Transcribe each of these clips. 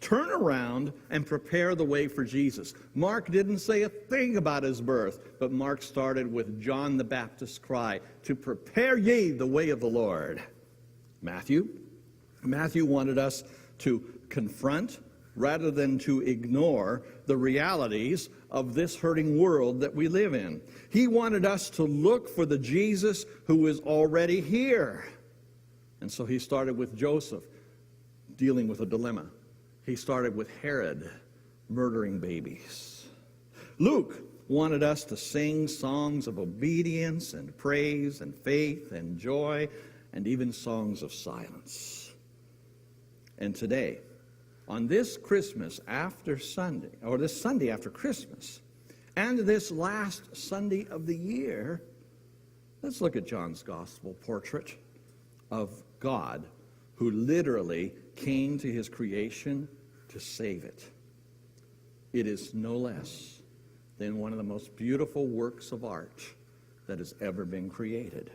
turn around and prepare the way for Jesus. Mark didn't say a thing about his birth, but Mark started with John the Baptist's cry, to prepare ye the way of the Lord. Matthew wanted us to confront, rather than to ignore, the realities of this hurting world that we live in. He wanted us to look for the Jesus who is already here. And so he started with Joseph, dealing with a dilemma. He started with Herod, murdering babies. Luke wanted us to sing songs of obedience and praise and faith and joy, and even songs of silence. And today, on this Christmas after Sunday, or this Sunday after Christmas, and this last Sunday of the year, let's look at John's gospel portrait of God, who literally came to his creation to save it. It is no less than one of the most beautiful works of art that has ever been created.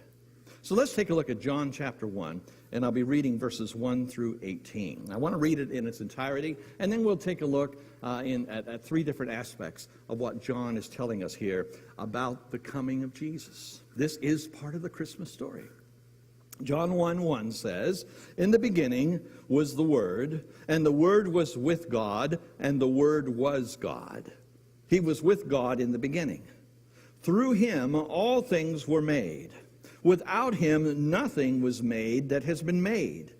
So let's take a look at John chapter 1, and I'll be reading verses 1 through 18. I want to read it in its entirety, and then we'll take a look at three different aspects of what John is telling us here about the coming of Jesus. This is part of the Christmas story. John 1:1 says, "In the beginning was the Word, and the Word was with God, and the Word was God. He was with God in the beginning. Through him all things were made. Without him nothing was made that has been made.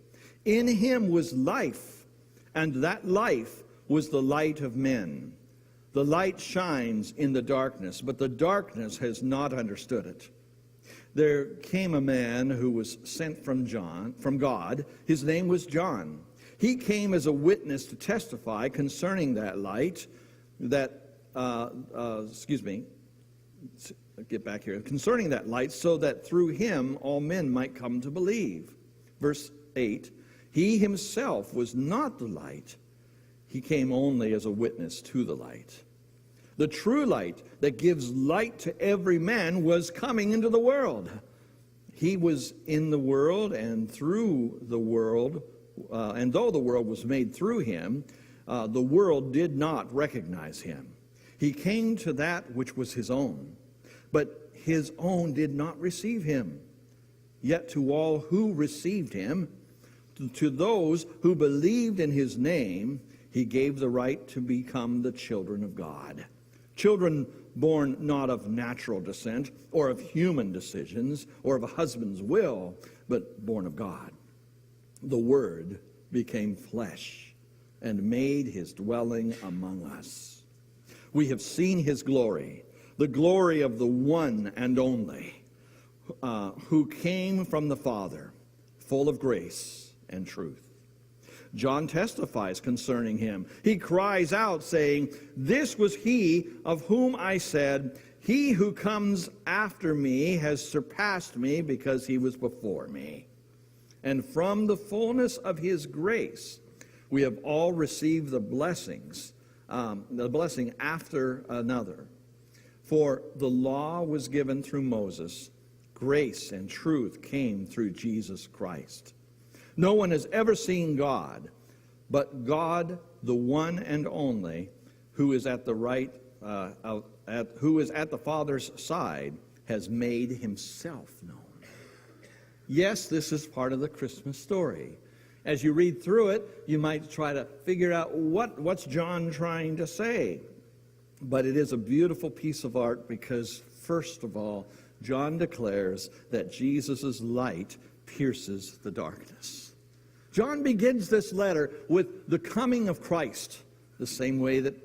In him was life, and that life was the light of men. The light shines in the darkness, but the darkness has not understood it. There came a man who was sent from God. His name was John. He came as a witness to testify concerning that light, concerning that light, so that through him all men might come to believe." Verse 8, "He himself was not the light. He came only as a witness to the light. The true light that gives light to every man was coming into the world. He was in the world, and through the world, and though the world was made through him, the world did not recognize him. He came to that which was his own, but his own did not receive him. Yet to all who received him, to those who believed in his name, he gave the right to become the children of God. Children born not of natural descent, or of human decisions, or of a husband's will, but born of God. The Word became flesh and made his dwelling among us. We have seen his glory, the glory of the one and only, who came from the Father, full of grace and truth. John testifies concerning him. He cries out, saying, 'This was he of whom I said, he who comes after me has surpassed me because he was before me.' And from the fullness of his grace, we have all received the blessing after another. For the law was given through Moses. Grace and truth came through Jesus Christ. No one has ever seen God, but God, the one and only, who is at the Father's side, has made himself known." Yes, this is part of the Christmas story. As you read through it, you might try to figure out what's John trying to say. But it is a beautiful piece of art because, first of all, John declares that Jesus' light pierces the darkness. John begins this letter with the coming of Christ, the same way that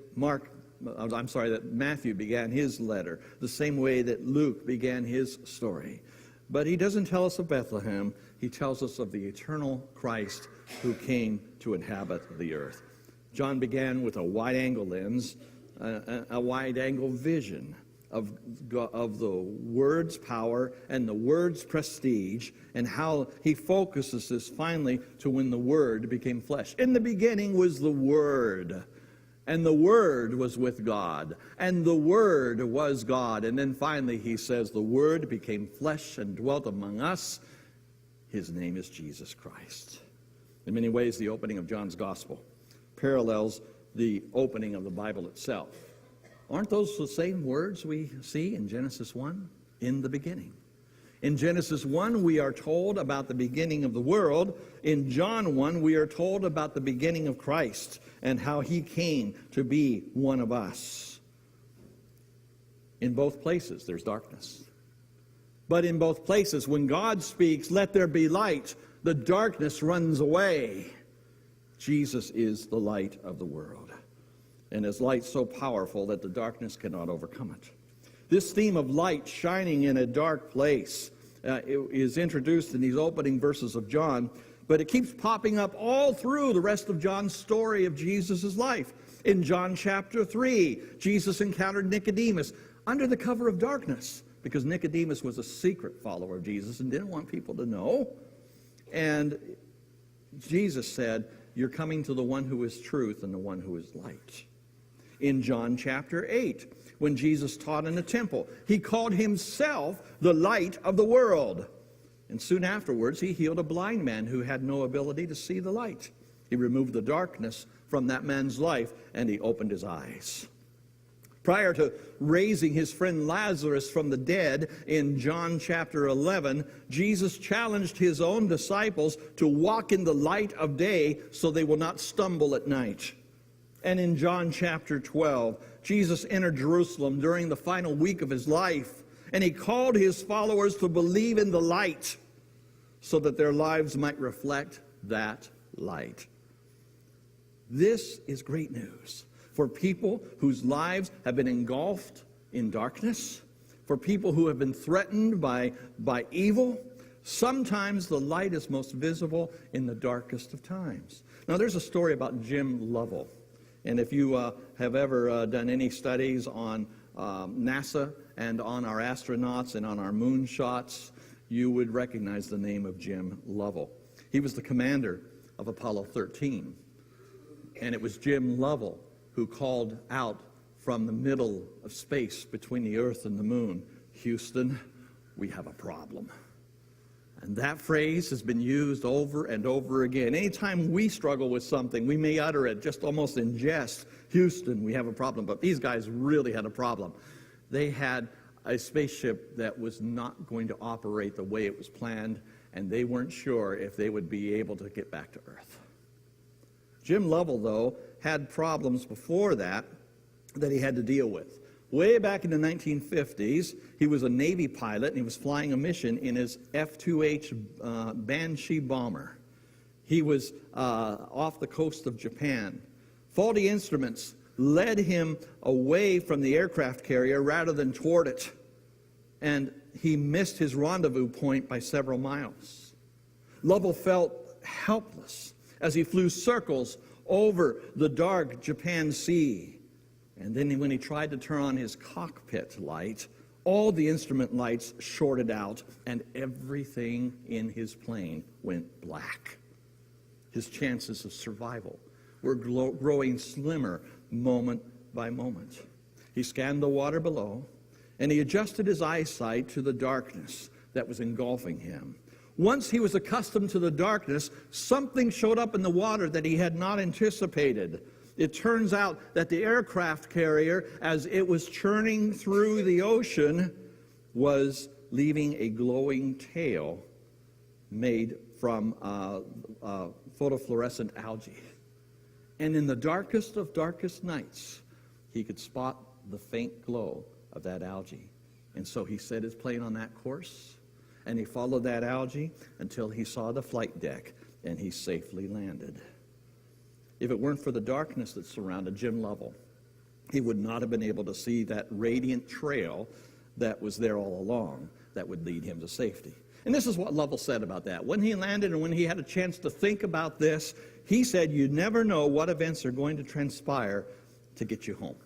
Matthew began his letter, the same way that Luke began his story. But he doesn't tell us of Bethlehem. He tells us of the eternal Christ who came to inhabit the earth. John began with a wide-angle lens, a wide-angle vision of the Word's power and the Word's prestige, and how he focuses this finally to when the Word became flesh. In the beginning was the Word, and the Word was with God, and the Word was God. And then finally he says the Word became flesh and dwelt among us. His name is Jesus Christ. In many ways, the opening of John's Gospel parallels the opening of the Bible itself. Aren't those the same words we see in Genesis 1? In the beginning. In Genesis 1, we are told about the beginning of the world. In John 1, we are told about the beginning of Christ and how he came to be one of us. In both places, there's darkness. But in both places, when God speaks, "Let there be light," the darkness runs away. Jesus is the light of the world, and his light so powerful that the darkness cannot overcome it. This theme of light shining in a dark place is introduced in these opening verses of John, but it keeps popping up all through the rest of John's story of Jesus' life. In John chapter 3, Jesus encountered Nicodemus under the cover of darkness, because Nicodemus was a secret follower of Jesus and didn't want people to know. And Jesus said, "You're coming to the one who is truth and the one who is light." In John chapter 8, when Jesus taught in the temple, he called himself the light of the world. And soon afterwards, he healed a blind man who had no ability to see the light. He removed the darkness from that man's life, and he opened his eyes. Prior to raising his friend Lazarus from the dead in John chapter 11, Jesus challenged his own disciples to walk in the light of day so they will not stumble at night. And in John chapter 12, Jesus entered Jerusalem during the final week of his life, and he called his followers to believe in the light so that their lives might reflect that light. This is great news for people whose lives have been engulfed in darkness, for people who have been threatened by evil. Sometimes the light is most visible in the darkest of times. Now, there's a story about Jim Lovell. And if you have ever done any studies on NASA and on our astronauts and on our moonshots, you would recognize the name of Jim Lovell. He was the commander of Apollo 13. And it was Jim Lovell who called out from the middle of space between the Earth and the moon, "Houston, we have a problem." And that phrase has been used over and over again. Anytime we struggle with something, we may utter it just almost in jest. "Houston, we have a problem." But these guys really had a problem. They had a spaceship that was not going to operate the way it was planned, and they weren't sure if they would be able to get back to Earth. Jim Lovell, though, had problems before that he had to deal with. Way back in the 1950s, he was a Navy pilot, and he was flying a mission in his F-2H Banshee bomber. He was off the coast of Japan. Faulty instruments led him away from the aircraft carrier rather than toward it, and he missed his rendezvous point by several miles. Lovell felt helpless as he flew circles over the dark Japan Sea. And then when he tried to turn on his cockpit light, all the instrument lights shorted out, and everything in his plane went black. His chances of survival were growing slimmer moment by moment. He scanned the water below, and he adjusted his eyesight to the darkness that was engulfing him. Once he was accustomed to the darkness, something showed up in the water that he had not anticipated. It turns out that the aircraft carrier, as it was churning through the ocean, was leaving a glowing tail made from photofluorescent algae. And in the darkest of darkest nights, he could spot the faint glow of that algae. And so he set his plane on that course, and he followed that algae until he saw the flight deck, and he safely landed. If it weren't for the darkness that surrounded Jim Lovell, he would not have been able to see that radiant trail that was there all along that would lead him to safety. And this is what Lovell said about that. When he landed and when he had a chance to think about this, he said, "You never know what events are going to transpire to get you home.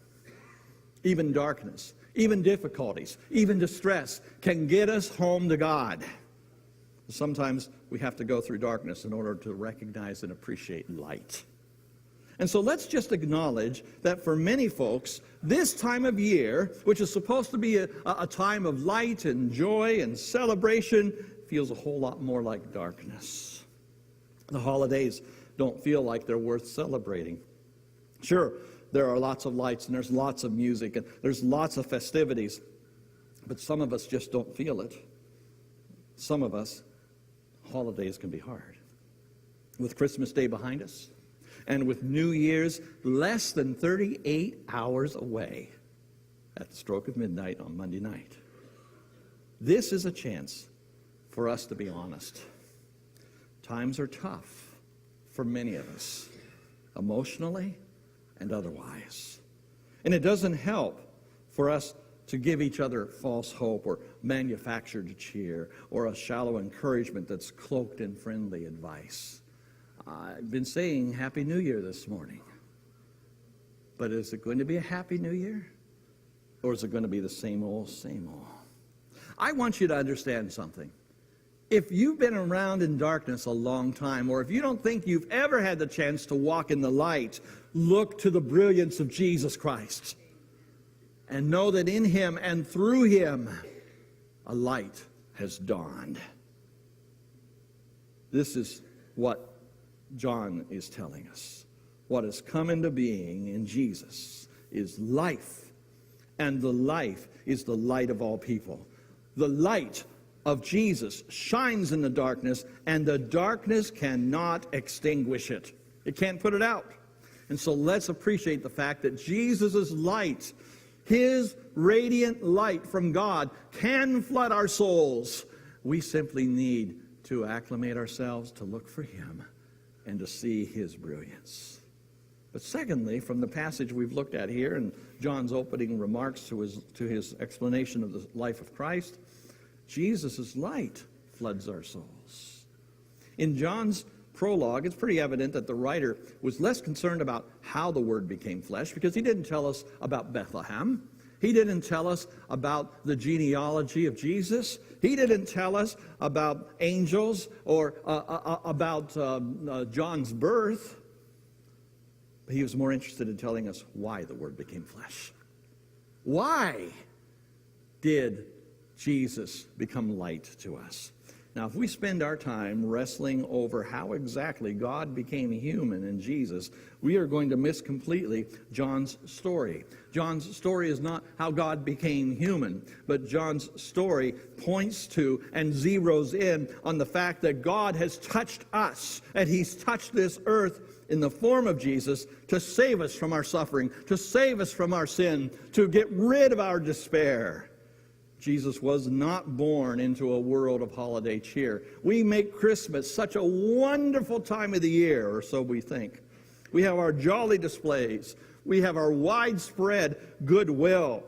Even darkness, even difficulties, even distress can get us home to God." Sometimes we have to go through darkness in order to recognize and appreciate light. And so let's just acknowledge that for many folks, this time of year, which is supposed to be a time of light and joy and celebration, feels a whole lot more like darkness. The holidays don't feel like they're worth celebrating Sure, there are lots of lights and there's lots of music and there's lots of festivities, but some of us just don't feel it. Some of us, holidays can be hard. With Christmas Day behind us, and with New Year's less than 38 hours away at the stroke of midnight on Monday night. This is a chance for us to be honest. Times are tough for many of us, emotionally and otherwise. And it doesn't help for us to give each other false hope or manufactured cheer or a shallow encouragement that's cloaked in friendly advice. I've been saying Happy New Year this morning. But is it going to be a Happy New Year? Or is it going to be the same old, same old? I want you to understand something. If you've been around in darkness a long time, or if you don't think you've ever had the chance to walk in the light, look to the brilliance of Jesus Christ. And know that in Him and through Him, a light has dawned. This is what John is telling us. What has come into being in Jesus is life, and the life is the light of all people. The light of Jesus shines in the darkness, and the darkness cannot extinguish it. It can't put it out. And so let's appreciate the fact that Jesus' light, His radiant light from God, can flood our souls. We simply need to acclimate ourselves to look for Him and to see His brilliance. But secondly, from the passage we've looked at here in John's opening remarks to his explanation of the life of Christ, Jesus' light floods our souls. In John's prologue, it's pretty evident that the writer was less concerned about how the Word became flesh, because he didn't tell us about Bethlehem. He didn't tell us about the genealogy of Jesus. He didn't tell us about angels or about John's birth. But he was more interested in telling us why the Word became flesh. Why did Jesus become light to us? Now, if we spend our time wrestling over how exactly God became human in Jesus, we are going to miss completely John's story. John's story is not how God became human, but John's story points to and zeroes in on the fact that God has touched us, and He's touched this earth in the form of Jesus to save us from our suffering, to save us from our sin, to get rid of our despair. Jesus was not born into a world of holiday cheer. We make Christmas such a wonderful time of the year, or so we think. We have our jolly displays. We have our widespread goodwill.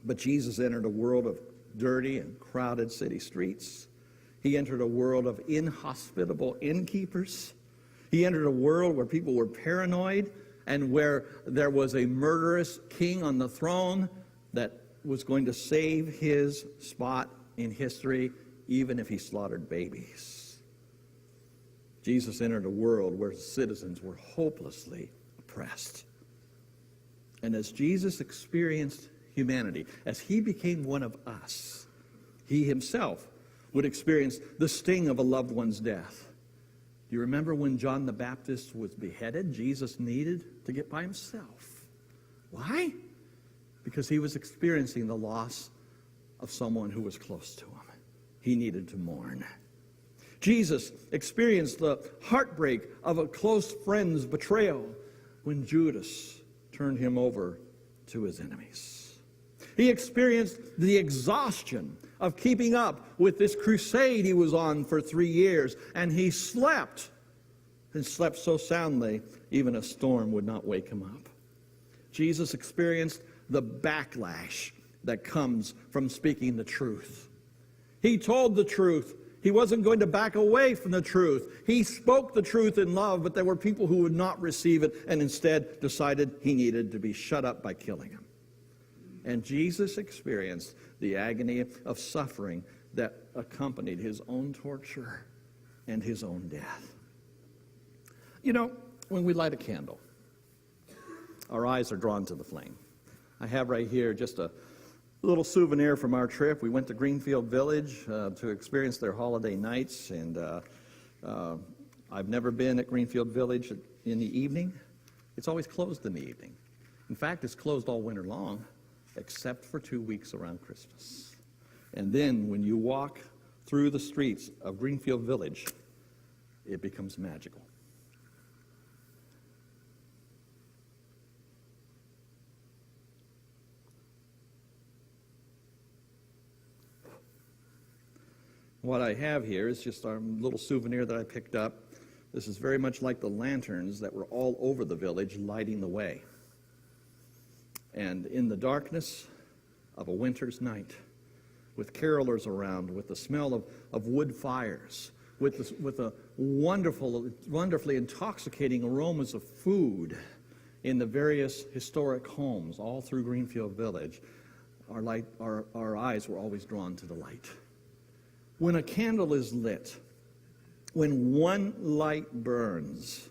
But Jesus entered a world of dirty and crowded city streets. He entered a world of inhospitable innkeepers. He entered a world where people were paranoid and where there was a murderous king on the throne that was going to save his spot in history, even if he slaughtered babies. Jesus entered a world where citizens were hopelessly oppressed. And as Jesus experienced humanity, as He became one of us, He Himself would experience the sting of a loved one's death. Do you remember when John the Baptist was beheaded? Jesus needed to get by himself. Why? Because he was experiencing the loss of someone who was close to him. He needed to mourn. Jesus experienced the heartbreak of a close friend's betrayal when Judas turned him over to his enemies. He experienced the exhaustion of keeping up with this crusade he was on for 3 years, and he slept, and slept so soundly, even a storm would not wake him up. Jesus experienced the backlash that comes from speaking the truth. He told the truth. He wasn't going to back away from the truth. He spoke the truth in love, but there were people who would not receive it and instead decided he needed to be shut up by killing him. And Jesus experienced the agony of suffering that accompanied his own torture and his own death. You know, when we light a candle, our eyes are drawn to the flame. I have right here just a little souvenir from our trip. We went to Greenfield Village to experience their holiday nights, and I've never been at Greenfield Village in the evening, It's always closed in the evening. In fact, it's closed all winter long, except for 2 weeks around Christmas. And then when you walk through the streets of Greenfield Village, it becomes magical. What I have here is just our little souvenir that I picked up. This is very much like the lanterns that were all over the village lighting the way. And in the darkness of a winter's night, with carolers around, with the smell of wood fires, with the wonderfully intoxicating aromas of food in the various historic homes all through Greenfield Village, our eyes were always drawn to the light. When a candle is lit, when one light burns,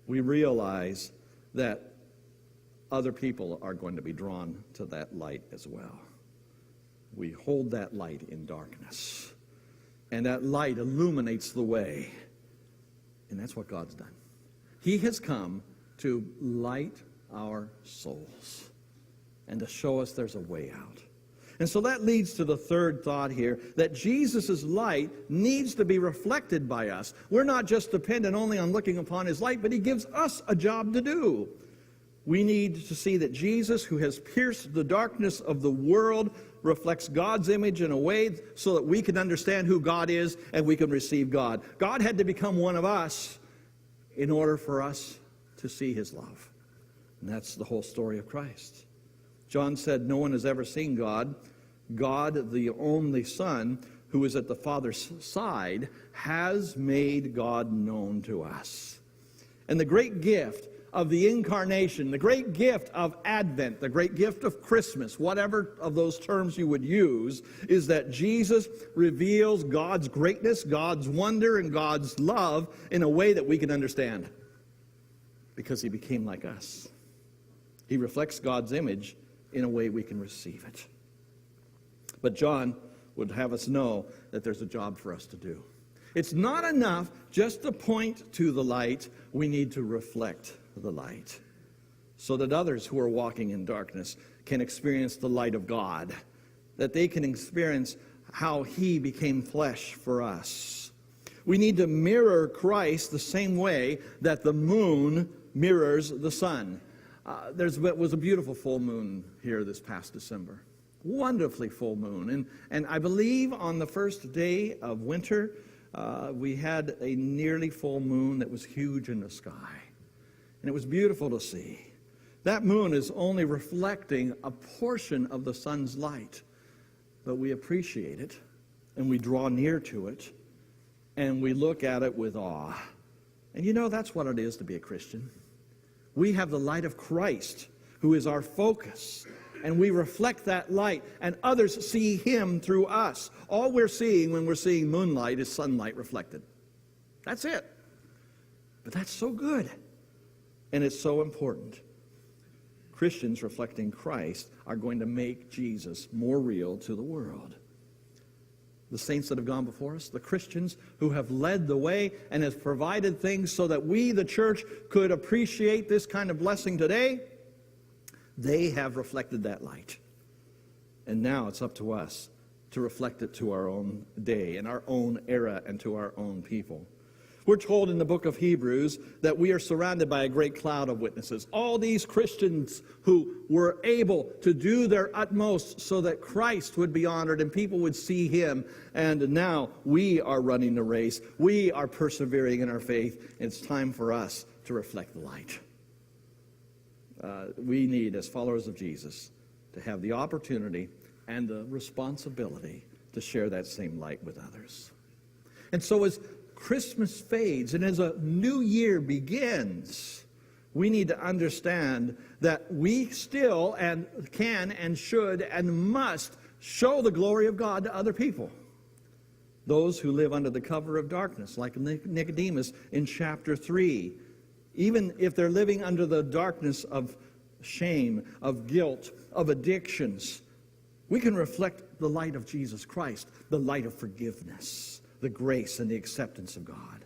we realize that other people are going to be drawn to that light as well. We hold that light in darkness, and that light illuminates the way. And that's what God's done. He has come to light our souls and to show us there's a way out. And so that leads to the third thought here, that Jesus' light needs to be reflected by us. We're not just dependent only on looking upon his light, but he gives us a job to do. We need to see that Jesus, who has pierced the darkness of the world, reflects God's image in a way so that we can understand who God is and we can receive God. God had to become one of us in order for us to see his love. And that's the whole story of Christ. John said, no one has ever seen God. God, the only Son, who is at the Father's side, has made God known to us. And the great gift of the incarnation, the great gift of Advent, the great gift of Christmas, whatever of those terms you would use, is that Jesus reveals God's greatness, God's wonder, and God's love in a way that we can understand. Because he became like us. He reflects God's image in a way we can receive it. But John would have us know that there's a job for us to do. It's not enough just to point to the light. We need to reflect the light so that others who are walking in darkness can experience the light of God, that they can experience how he became flesh for us. We need to mirror Christ the same way that the moon mirrors the sun. There was a beautiful full moon here this past December. Wonderfully full moon. And I believe on the first day of winter, we had a nearly full moon that was huge in the sky. And it was beautiful to see. That moon is only reflecting a portion of the sun's light. But we appreciate it, and we draw near to it, and we look at it with awe. And you know, that's what it is to be a Christian. We have the light of Christ, who is our focus, and we reflect that light, and others see him through us. All we're seeing when we're seeing moonlight is sunlight reflected. That's it. But that's so good, and it's so important. Christians reflecting Christ are going to make Jesus more real to the world. The saints that have gone before us, the Christians who have led the way and have provided things so that we, the church, could appreciate this kind of blessing today, they have reflected that light. And now it's up to us to reflect it to our own day and our own era and to our own people. We're told in the book of Hebrews that we are surrounded by a great cloud of witnesses. All these Christians who were able to do their utmost so that Christ would be honored and people would see him. And now we are running the race. We are persevering in our faith. It's time for us to reflect the light. We need, as followers of Jesus, to have the opportunity and the responsibility to share that same light with others. And so as Christmas fades and as a new year begins, we need to understand that we still and can and should and must show the glory of God to other people. Those who live under the cover of darkness, like Nicodemus in chapter 3. Even if they're living under the darkness of shame, of guilt, of addictions, we can reflect the light of Jesus Christ, the light of forgiveness, the grace and the acceptance of God.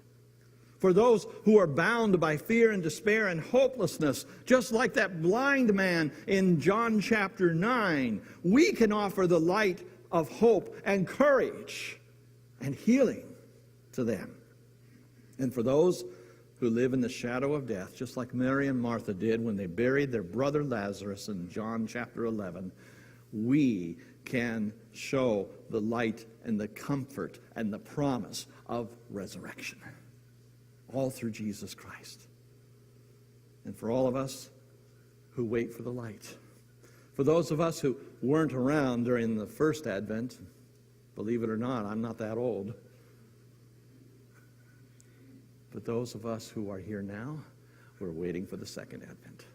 For those who are bound by fear and despair and hopelessness, just like that blind man in John chapter 9, we can offer the light of hope and courage and healing to them. And for those who live in the shadow of death, just like Mary and Martha did when they buried their brother Lazarus in John chapter 11, we can show the light and the comfort and the promise of resurrection. All through Jesus Christ. And for all of us who wait for the light. For those of us who weren't around during the first Advent, believe it or not, I'm not that old. But those of us who are here now, we're waiting for the second Advent.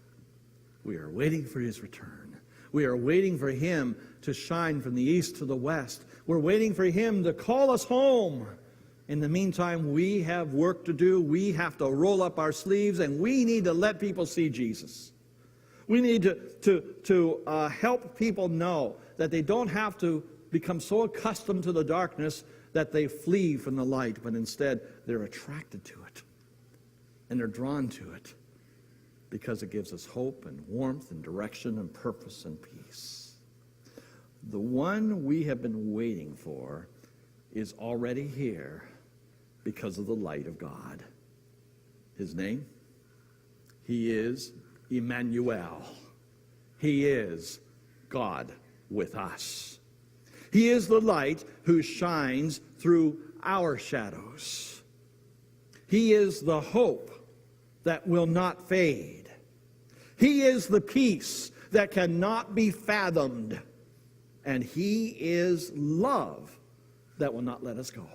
We are waiting for his return. We are waiting for him to shine from the east to the west. We're waiting for him to call us home. In the meantime, we have work to do. We have to roll up our sleeves, and we need to let people see Jesus. We need to help people know that they don't have to become so accustomed to the darkness that they flee from the light, but instead they're attracted to it, and they're drawn to it because it gives us hope and warmth and direction and purpose and peace. The one we have been waiting for is already here because of the light of God. His name? He is Emmanuel. He is God with us. He is the light who shines through our shadows. He is the hope that will not fade. He is the peace that cannot be fathomed. And he is love that will not let us go.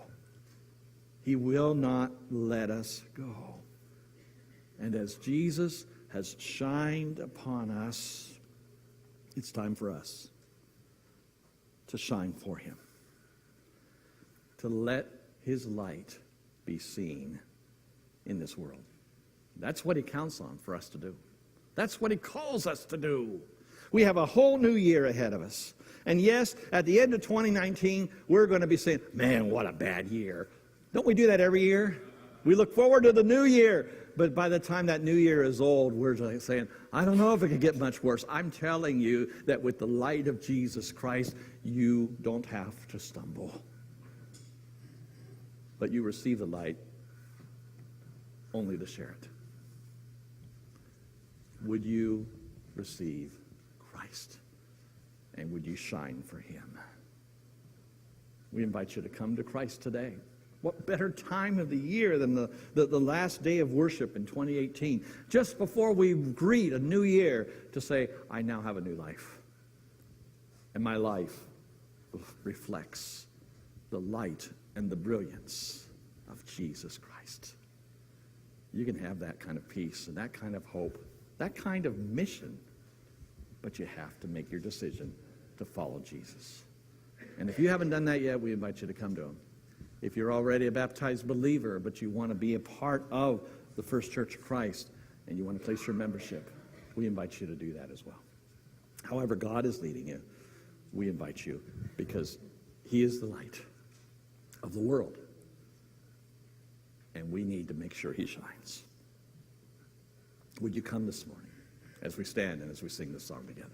He will not let us go. And as Jesus has shined upon us, it's time for us to shine for him. To let his light be seen in this world. That's what he counts on for us to do. That's what he calls us to do. We have a whole new year ahead of us. And yes, at the end of 2019, we're going to be saying, man, what a bad year. Don't we do that every year? We look forward to the new year. But by the time that new year is old, we're just saying, I don't know if it could get much worse. I'm telling you that with the light of Jesus Christ, you don't have to stumble. But you receive the light only to share it. Would you receive Christ? And would you shine for him? We invite you to come to Christ today. What better time of the year than the last day of worship in 2018, just before we greet a new year, to say, I now have a new life. And my life reflects the light and the brilliance of Jesus Christ. You can have that kind of peace and that kind of hope, that kind of mission, but you have to make your decision to follow Jesus. And if you haven't done that yet, we invite you to come to him. If you're already a baptized believer, but you want to be a part of the First Church of Christ, and you want to place your membership, we invite you to do that as well. However God is leading you, we invite you, because he is the light of the world, and we need to make sure he shines. Would you come this morning as we stand and as we sing this song together?